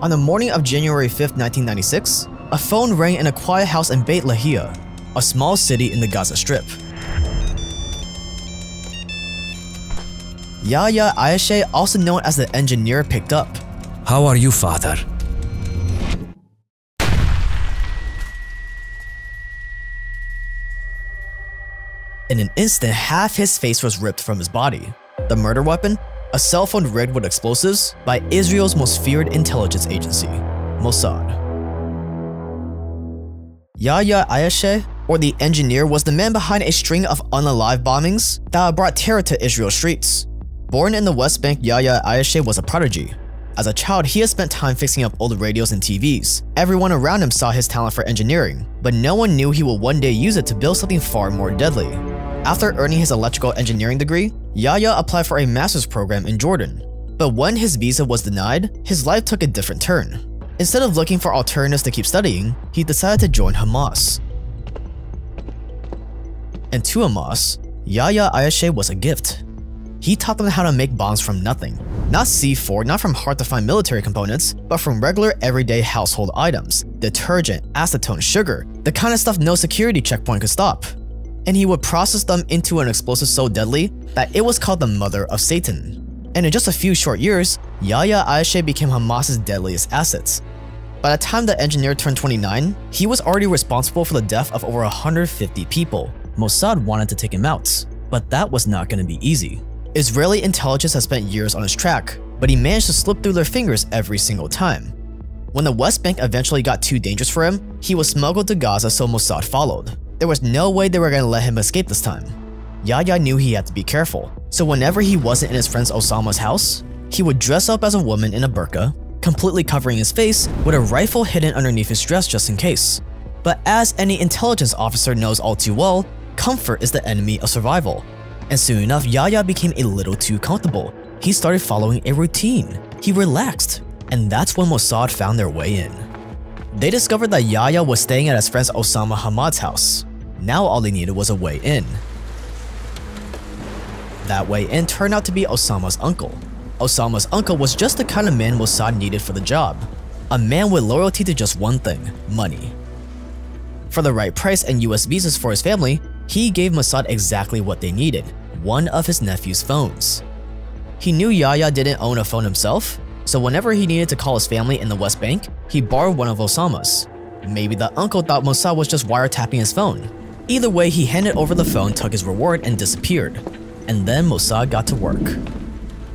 On the morning of January 5, 1996, a phone rang in a quiet house in Beit Lahia, a small city in the Gaza Strip. Yahya Ayeshe, also known as the engineer, picked up. How are you, father? In an instant, half his face was ripped from his body. The murder weapon? A cell phone rigged with explosives by Israel's most feared intelligence agency, Mossad. Yahya Ayeshe, or the engineer, was the man behind a string of unalive bombings that brought terror to Israel's streets. Born in the West Bank, Yahya Ayeshe was a prodigy. As a child, he had spent time fixing up old radios and TVs. Everyone around him saw his talent for engineering, but no one knew he would one day use it to build something far more deadly. After earning his electrical engineering degree, Yahya applied for a master's program in Jordan. But when his visa was denied, his life took a different turn. Instead of looking for alternatives to keep studying, he decided to join Hamas. And to Hamas, Yahya Ayeshe was a gift. He taught them how to make bombs from nothing. Not C4, not from hard-to-find military components, but from regular everyday household items. Detergent, acetone, sugar, the kind of stuff no security checkpoint could stop. And he would process them into an explosive so deadly that it was called the Mother of Satan. And in just a few short years, Yahya Ayeshe became Hamas's deadliest assets. By the time the engineer turned 29, he was already responsible for the death of over 150 people. Mossad wanted to take him out, but that was not going to be easy. Israeli intelligence had spent years on his track, but he managed to slip through their fingers every single time. When the West Bank eventually got too dangerous for him, he was smuggled to Gaza, so Mossad followed. There was no way they were going to let him escape this time. Yahya knew he had to be careful, so whenever he wasn't in his friend Osama's house, he would dress up as a woman in a burqa, completely covering his face with a rifle hidden underneath his dress just in case. But as any intelligence officer knows all too well, comfort is the enemy of survival. And soon enough, Yahya became a little too comfortable. He started following a routine. He relaxed, and that's when Mossad found their way in. They discovered that Yahya was staying at his friend Osama Hamad's house. Now all they needed was a way in. That way in turned out to be Osama's uncle. Osama's uncle was just the kind of man Mossad needed for the job. A man with loyalty to just one thing: money. For the right price and US visas for his family, he gave Mossad exactly what they needed: one of his nephew's phones. He knew Yahya didn't own a phone himself, so whenever he needed to call his family in the West Bank, he borrowed one of Osama's. Maybe the uncle thought Mossad was just wiretapping his phone. Either way, he handed over the phone, took his reward, and disappeared. And then Mossad got to work.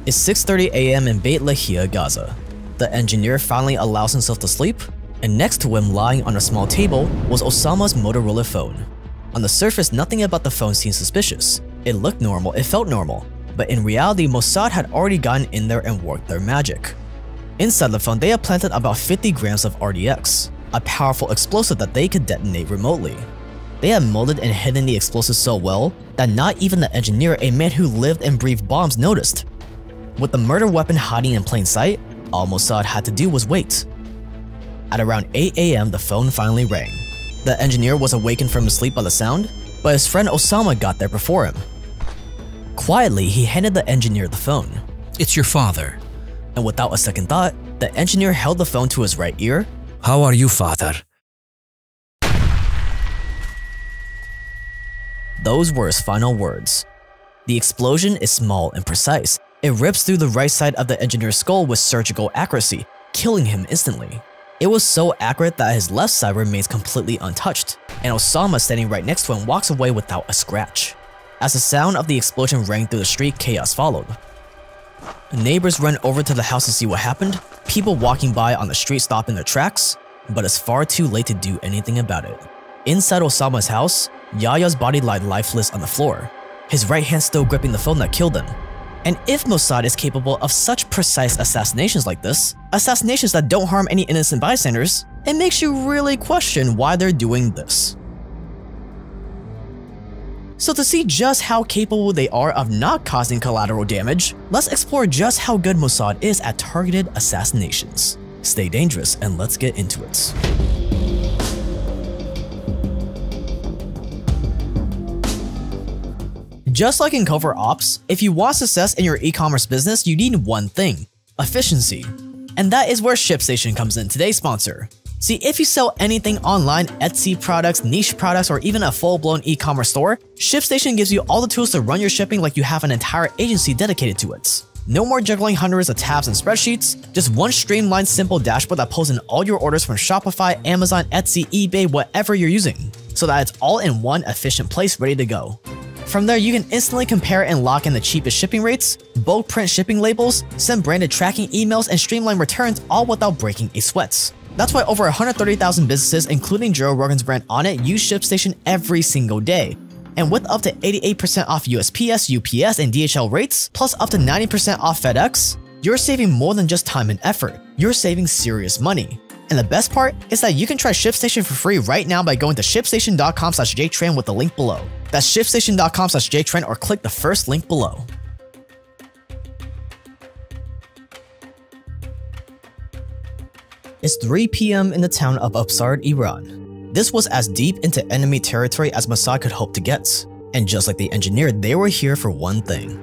It's 6:30 AM in Beit Lahia, Gaza. The engineer finally allows himself to sleep, and next to him, lying on a small table, was Osama's Motorola phone. On the surface, nothing about the phone seemed suspicious. It looked normal, it felt normal. But in reality, Mossad had already gotten in there and worked their magic. Inside the phone, they had planted about 50 grams of RDX, a powerful explosive that they could detonate remotely. They had molded and hidden the explosive so well that not even the engineer, a man who lived and breathed bombs, noticed. With the murder weapon hiding in plain sight, all Mossad had to do was wait. At around 8 AM, the phone finally rang. The engineer was awakened from his sleep by the sound, but his friend Osama got there before him. Quietly, he handed the engineer the phone. It's your father. And without a second thought, the engineer held the phone to his right ear. How are you, father? Those were his final words. The explosion is small and precise. It rips through the right side of the engineer's skull with surgical accuracy, killing him instantly. It was so accurate that his left side remains completely untouched, and Osama standing right next to him walks away without a scratch. As the sound of the explosion rang through the street, chaos followed. Neighbors ran over to the house to see what happened. People walking by on the street stopped in their tracks, but it's far too late to do anything about it. Inside Osama's house, Yahya's body lay lifeless on the floor, his right hand still gripping the phone that killed him. And if Mossad is capable of such precise assassinations like this, assassinations that don't harm any innocent bystanders, it makes you really question why they're doing this. So to see just how capable they are of not causing collateral damage, let's explore just how good Mossad is at targeted assassinations. Stay dangerous and let's get into it. Just like in covert ops, if you want success in your e-commerce business, you need one thing: efficiency. And that is where ShipStation comes in, today's sponsor. See, if you sell anything online, Etsy products, niche products, or even a full-blown e-commerce store, ShipStation gives you all the tools to run your shipping like you have an entire agency dedicated to it. No more juggling hundreds of tabs and spreadsheets, just one streamlined simple dashboard that pulls in all your orders from Shopify, Amazon, Etsy, eBay, whatever you're using, so that it's all in one efficient place ready to go. From there, you can instantly compare and lock in the cheapest shipping rates, bulk print shipping labels, send branded tracking emails, and streamline returns all without breaking a sweat. That's why over 130,000 businesses, including Joe Rogan's brand On It, use ShipStation every single day. And with up to 88% off USPS, UPS, and DHL rates, plus up to 90% off FedEx, you're saving more than just time and effort. You're saving serious money. And the best part is that you can try ShipStation for free right now by going to shipstation.com/jtrend with the link below. That's shipstation.com/jtrend or click the first link below. It's 3 p.m. in the town of Upsard, Iran. This was as deep into enemy territory as Mossad could hope to get. And just like they engineered, they were here for one thing.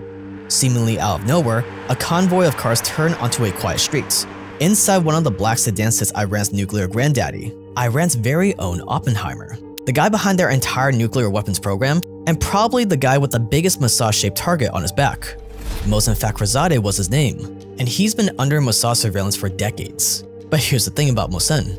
Seemingly out of nowhere, a convoy of cars turned onto a quiet street. Inside one of the black sedans sits Iran's nuclear granddaddy, Iran's very own Oppenheimer, the guy behind their entire nuclear weapons program, and probably the guy with the biggest Mossad-shaped target on his back. Mohsen Fakhrizadeh was his name, and he's been under Mossad surveillance for decades. But here's the thing about Mohsen.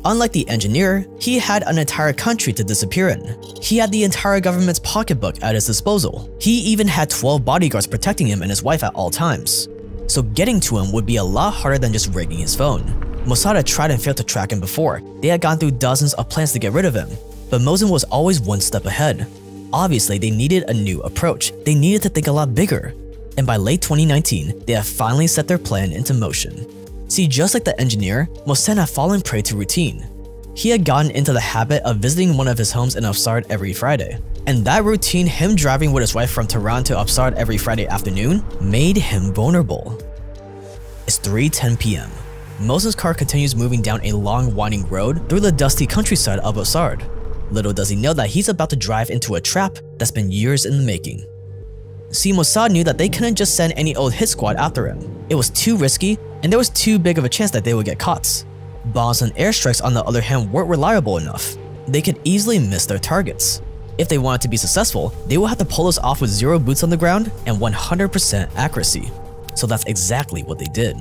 Unlike the engineer, he had an entire country to disappear in. He had the entire government's pocketbook at his disposal. He even had 12 bodyguards protecting him and his wife at all times. So getting to him would be a lot harder than just rigging his phone. Mossad had tried and failed to track him before. They had gone through dozens of plans to get rid of him. But Mohsen was always one step ahead. Obviously, they needed a new approach. They needed to think a lot bigger. And by late 2019, they had finally set their plan into motion. See, just like the engineer, Mohsen had fallen prey to routine. He had gotten into the habit of visiting one of his homes in Upsard every Friday. And that routine, him driving with his wife from Tehran to Upsard every Friday afternoon, made him vulnerable. It's 3:10 p.m. Mohsen's car continues moving down a long winding road through the dusty countryside of Upsard. Little does he know that he's about to drive into a trap that's been years in the making. See, Mossad knew that they couldn't just send any old hit squad after him. It was too risky, and there was too big of a chance that they would get caught. Bombs and airstrikes, on the other hand, weren't reliable enough. They could easily miss their targets. If they wanted to be successful, they would have to pull this off with 0 boots on the ground and 100% accuracy. So that's exactly what they did.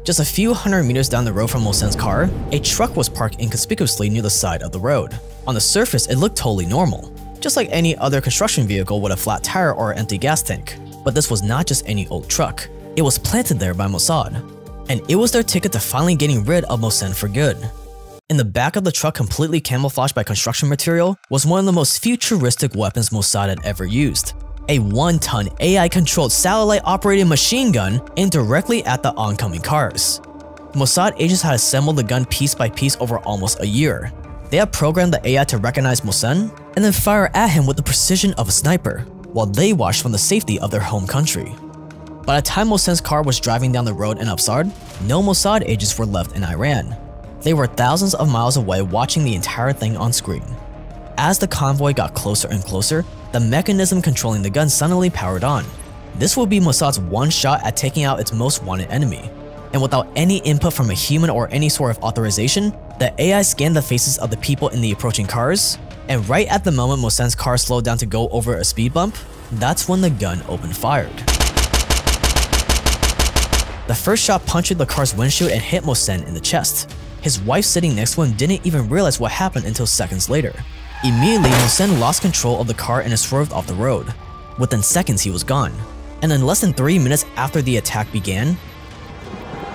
Just a few hundred meters down the road from Mohsen's car, a truck was parked inconspicuously near the side of the road. On the surface, it looked totally normal, just like any other construction vehicle with a flat tire or empty gas tank. But this was not just any old truck. It was planted there by Mossad, and it was their ticket to finally getting rid of Mohsen for good. In the back of the truck, completely camouflaged by construction material, was one of the most futuristic weapons Mossad had ever used. A 1-ton AI-controlled satellite-operated machine gun aimed directly at the oncoming cars. Mossad agents had assembled the gun piece by piece over almost a year. They had programmed the AI to recognize Mohsen and then fire at him with the precision of a sniper, while they watched from the safety of their home country. By the time Mohsen's car was driving down the road in Upsard, no Mossad agents were left in Iran. They were thousands of miles away watching the entire thing on screen. As the convoy got closer and closer, the mechanism controlling the gun suddenly powered on. This would be Mossad's one shot at taking out its most wanted enemy. And without any input from a human or any sort of authorization, the AI scanned the faces of the people in the approaching cars, and right at the moment Mohsen's car slowed down to go over a speed bump, that's when the gun opened fire. The first shot punctured the car's windshield and hit Mohsen in the chest. His wife sitting next to him didn't even realize what happened until seconds later. Immediately, Mohsen lost control of the car and it swerved off the road. Within seconds, he was gone. And in less than 3 minutes after the attack began,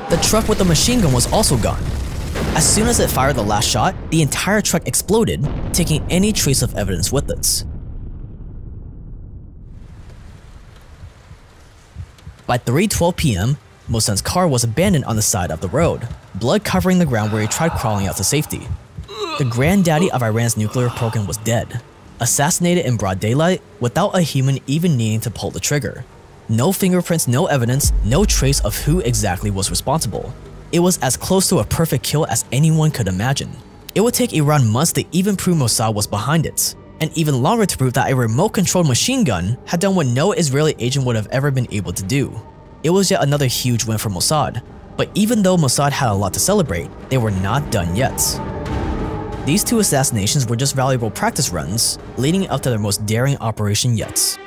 the truck with the machine gun was also gone. As soon as it fired the last shot, the entire truck exploded, taking any trace of evidence with it. By 3:12 p.m., Mohsen's car was abandoned on the side of the road, blood covering the ground where he tried crawling out to safety. The granddaddy of Iran's nuclear program was dead, assassinated in broad daylight without a human even needing to pull the trigger. No fingerprints, no evidence, no trace of who exactly was responsible. It was as close to a perfect kill as anyone could imagine. It would take Iran months to even prove Mossad was behind it, and even longer to prove that a remote-controlled machine gun had done what no Israeli agent would have ever been able to do. It was yet another huge win for Mossad, But even though Mossad had a lot to celebrate, they were not done yet. These 2 assassinations were just valuable practice runs, leading up to their most daring operation yet.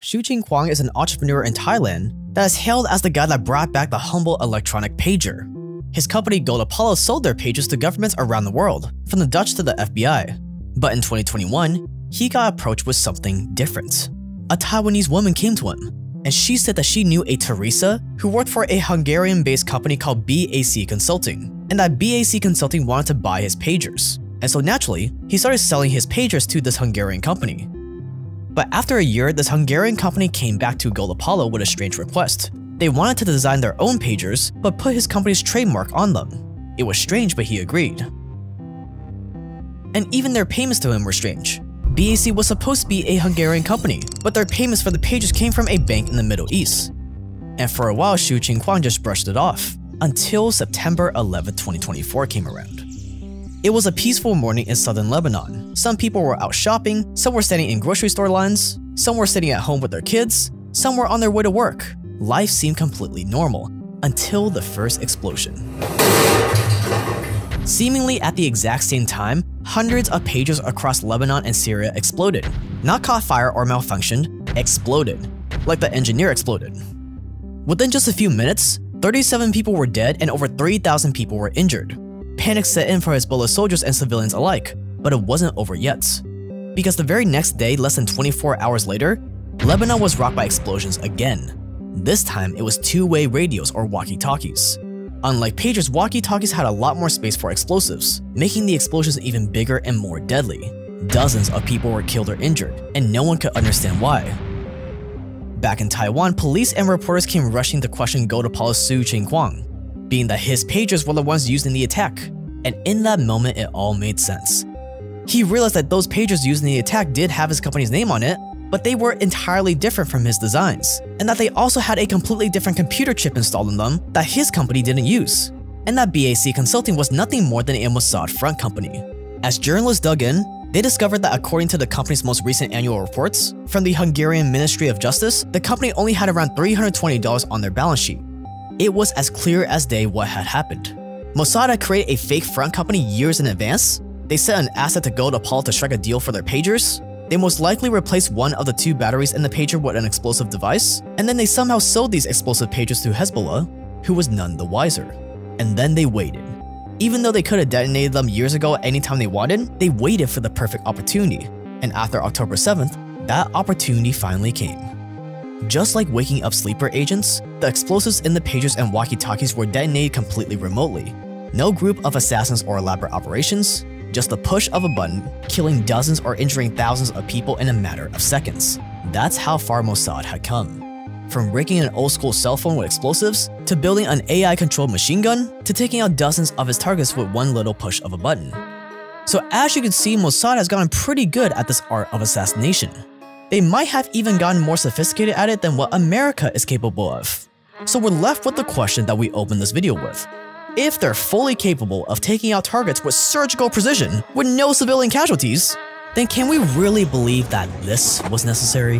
Xu Jingquang is an entrepreneur in Thailand that is hailed as the guy that brought back the humble electronic pager. His company Gold Apollo sold their pagers to governments around the world, from the Dutch to the FBI. But in 2021, he got approached with something different. A Taiwanese woman came to him, and she said that she knew a Teresa who worked for a Hungarian-based company called BAC Consulting, and that BAC Consulting wanted to buy his pagers. And so naturally, he started selling his pagers to this Hungarian company. But after a year, this Hungarian company came back to Gold Apollo with a strange request. They wanted to design their own pagers, but put his company's trademark on them. It was strange, but he agreed. And even their payments to him were strange. BAC was supposed to be a Hungarian company, but their payments for the pagers came from a bank in the Middle East. And for a while, Xu Jingquang just brushed it off, until September 11, 2024 came around. It was a peaceful morning in southern Lebanon. Some people were out shopping, some were standing in grocery store lines, some were sitting at home with their kids, some were on their way to work. Life seemed completely normal, until the first explosion. Seemingly at the exact same time, hundreds of pagers across Lebanon and Syria exploded. Not caught fire or malfunctioned, exploded. Like the engineer exploded. Within just a few minutes, 37 people were dead and over 3,000 people were injured. Panic set in for Hezbollah soldiers and civilians alike, but it wasn't over yet. Because the very next day, less than 24 hours later, Lebanon was rocked by explosions again. This time, it was two-way radios or walkie-talkies. Unlike pagers, walkie-talkies had a lot more space for explosives, making the explosions even bigger and more deadly. Dozens of people were killed or injured, and no one could understand why. Back in Taiwan, police and reporters came rushing to question Gold Apollo's Xu Jingquang, being that his pagers were the ones used in the attack. And in that moment, it all made sense. He realized that those pagers used in the attack did have his company's name on it, but they were entirely different from his designs, and that they also had a completely different computer chip installed in them that his company didn't use, and that BAC Consulting was nothing more than a Mossad front company. As journalists dug in, they discovered that according to the company's most recent annual reports from the Hungarian Ministry of Justice, the company only had around $320 on their balance sheet. It was as clear as day what had happened. Mossad had created a fake front company years in advance. They sent an asset to Gold Apollo to strike a deal for their pagers. They most likely replaced one of the two batteries in the pager with an explosive device, and then they somehow sold these explosive pagers to Hezbollah, who was none the wiser. And then they waited. Even though they could have detonated them years ago anytime they wanted, they waited for the perfect opportunity. And after October 7th, that opportunity finally came. Just like waking up sleeper agents, the explosives in the pagers and walkie-talkies were detonated completely remotely. No group of assassins or elaborate operations, just the push of a button, killing dozens or injuring thousands of people in a matter of seconds. That's how far Mossad had come. From breaking an old-school cell phone with explosives, to building an AI-controlled machine gun, to taking out dozens of his targets with one little push of a button. So as you can see, Mossad has gotten pretty good at this art of assassination. They might have even gotten more sophisticated at it than what America is capable of. So we're left with the question that we opened this video with. If they're fully capable of taking out targets with surgical precision with no civilian casualties, then can we really believe that this was necessary?